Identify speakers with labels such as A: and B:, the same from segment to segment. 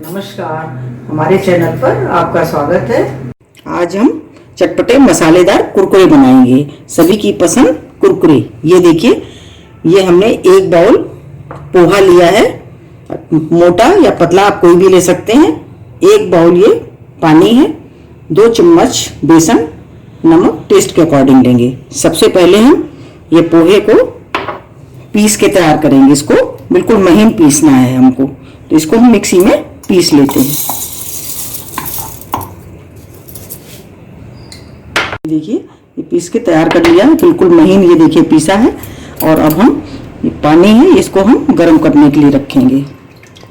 A: नमस्कार, हमारे चैनल पर आपका स्वागत है। आज हम चटपटे मसालेदार कुरकुरे बनाएंगे, सभी की पसंद कुरकुरे। ये देखिए, ये हमने एक बाउल पोहा लिया है, मोटा या पतला आप कोई भी ले सकते हैं। एक बाउल ये पानी है, 2 चम्मच बेसन, नमक टेस्ट के अकॉर्डिंग लेंगे। सबसे पहले हम ये पोहे को पीस के तैयार करेंगे। इसको बिल्कुल महीन पीसना है हमको, तो इसको हम मिक्सी में पीस लेते हैं। देखिए, ये पीस के तैयार कर लिया है, बिल्कुल महीन ये देखिए पीसा है। और अब हम ये पानी है, इसको हम गर्म करने के लिए रखेंगे।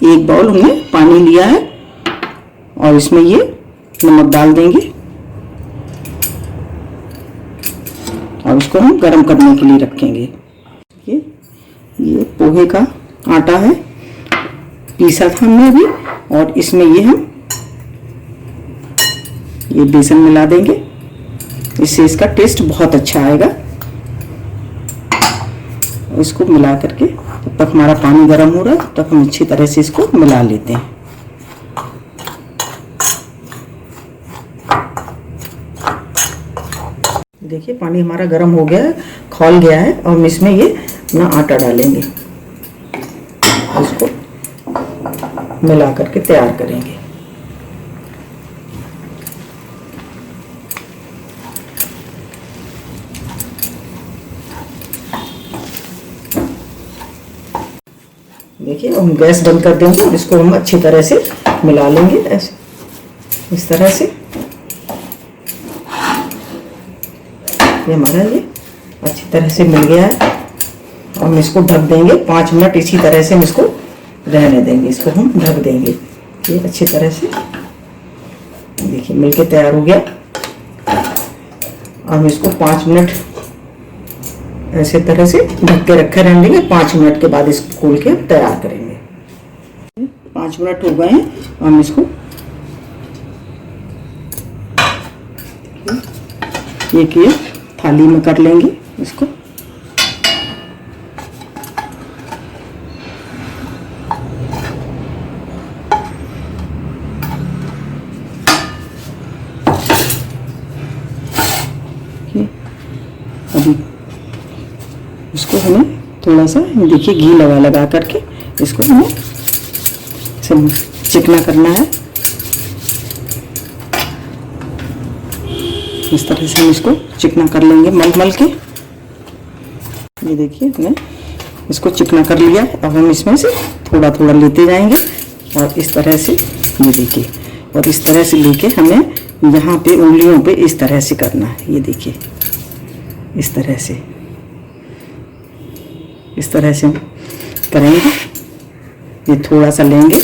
A: एक बाउल हमने पानी लिया है और इसमें ये नमक डाल देंगे और इसको हम गर्म करने के लिए रखेंगे। ये पोहे का आटा है, पीसा था हमने अभी, और इसमें ये हम ये बेसन मिला देंगे। इससे इसका टेस्ट बहुत अच्छा आएगा। इसको मिला करके तब तक हमारा पानी गर्म हो रहा है, तब तक हम अच्छी तरह से इसको मिला लेते हैं। देखिए, पानी हमारा गर्म हो गया है, खौल गया है, और हम इसमें ये अपना आटा डालेंगे। इसको मिला करके तैयार करेंगे। देखिए, हम गैस बंद कर देंगे और इसको हम अच्छी तरह से मिला लेंगे, ऐसे इस तरह से। ये हमारा ये अच्छी तरह से मिल गया है। हम इसको ढक देंगे 5 मिनट, इसी तरह से हम इसको रहने देंगे। इसको हम ढक देंगे ये अच्छी तरह से। देखिए, मिलके तैयार हो गया। हम इसको 5 मिनट ऐसे तरह से ढक के रखे रहने देंगे। 5 मिनट के बाद इसको खोल के तैयार करेंगे। 5 मिनट हो गए हैं, हम इसको एक थाली में कर लेंगे इसको। अभी इसको हमें थोड़ा सा देखिए घी लगा करके इसको हमें चिकना करना है। इस तरह से हम इसको चिकना कर लेंगे मल के। ये देखिए, हमने इसको चिकना कर लिया है। अब हम इसमें से थोड़ा थोड़ा लेते जाएंगे और इस तरह से ये देखिए, और इस तरह से लेके हमें यहाँ पे उंगलियों पे इस तरह से करना है। ये देखिए, इस तरह से हम करेंगे। ये थोड़ा सा लेंगे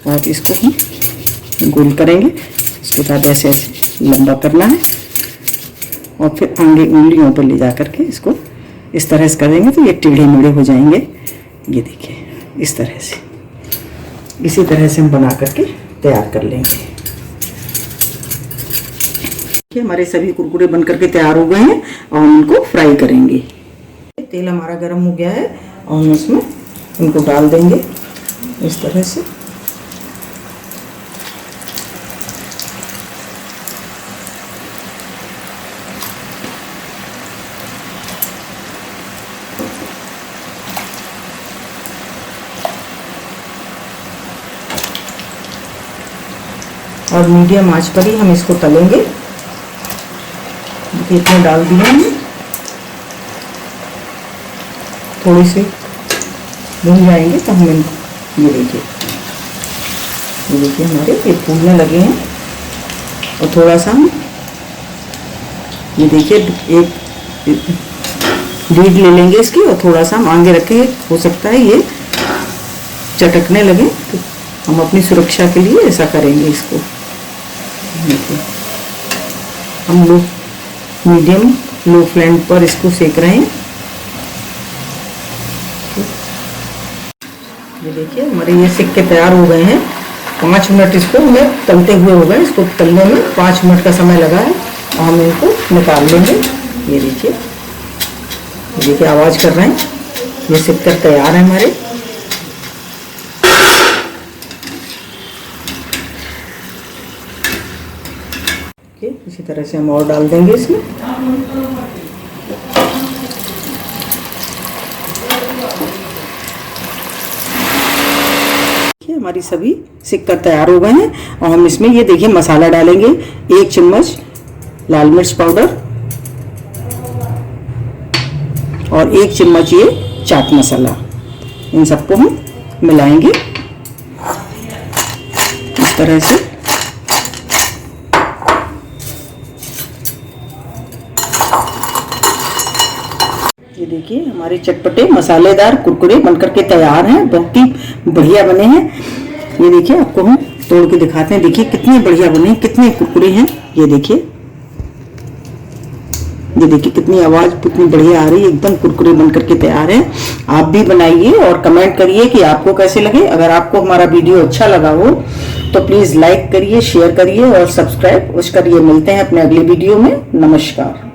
A: और इसको हम गोल करेंगे। इसके बाद ऐसे ऐसे लंबा करना है और फिर आगे उंगलियों पर ले जा करके इसको इस तरह से करेंगे तो ये टेढ़े मेढ़े हो जाएंगे। ये देखिए, इस तरह से, इसी तरह से हम बना करके तैयार कर लेंगे। देखिए, हमारे सभी कुरकुरे बन करके तैयार हो गए हैं और हम इनको फ्राई करेंगे। तेल हमारा गर्म हो गया है और हम इसमें इनको डाल देंगे इस तरह से। और मीडियम आंच पर ही हम इसको तलेंगे। इतने डाल दिए हमने, थोड़ी सी भून जाएंगे तो हम ये देखिए हमारे ये फूलने लगे हैं। और थोड़ा सा हम ये देखिए एक लीड ले लेंगे इसकी और थोड़ा सा हम आगे रखेंगे। हो सकता है ये चटकने लगे, तो हम अपनी सुरक्षा के लिए ऐसा करेंगे इसको। देखिए, हम लोग मीडियम लो फ्लेम पर इसको सेक रहे हैं। ये देखिए, हमारे ये सिक के तैयार हो गए हैं। 5 मिनट इसको हमें तलते हुए हो गए। इसको तलने में 5 मिनट का समय लगा है और हम इनको निकाल लेंगे। ये देखिए आवाज़ कर रहे हैं। ये सिक कर तैयार है हमारे। देखिए इसी तरह से हम और डाल देंगे इसमें। हमारी सभी सिककर तैयार हो गए हैं और हम इसमें ये देखिए मसाला डालेंगे। 1 चम्मच लाल मिर्च पाउडर और 1 चम्मच ये चाट मसाला, इन सबको हम मिलाएंगे इस तरह से। ये देखिए हमारे चटपटे मसालेदार कुरकुरे बनकर के तैयार हैं, बहुत ही बढ़िया बने हैं। ये देखिए आपको हम तोड़ के दिखाते हैं, देखिए कितने बढ़िया बने हैं, कितने कुरकुरे हैं। ये देखिए कितनी आवाज कितनी बढ़िया आ रही है, एकदम कुरकुरे बनकर के तैयार है। आप भी बनाइए और कमेंट करिए कि आपको कैसे लगे। अगर आपको हमारा वीडियो अच्छा लगा हो तो प्लीज लाइक करिए, शेयर करिए और सब्सक्राइब करिए। मिलते हैं अपने अगले वीडियो में। नमस्कार।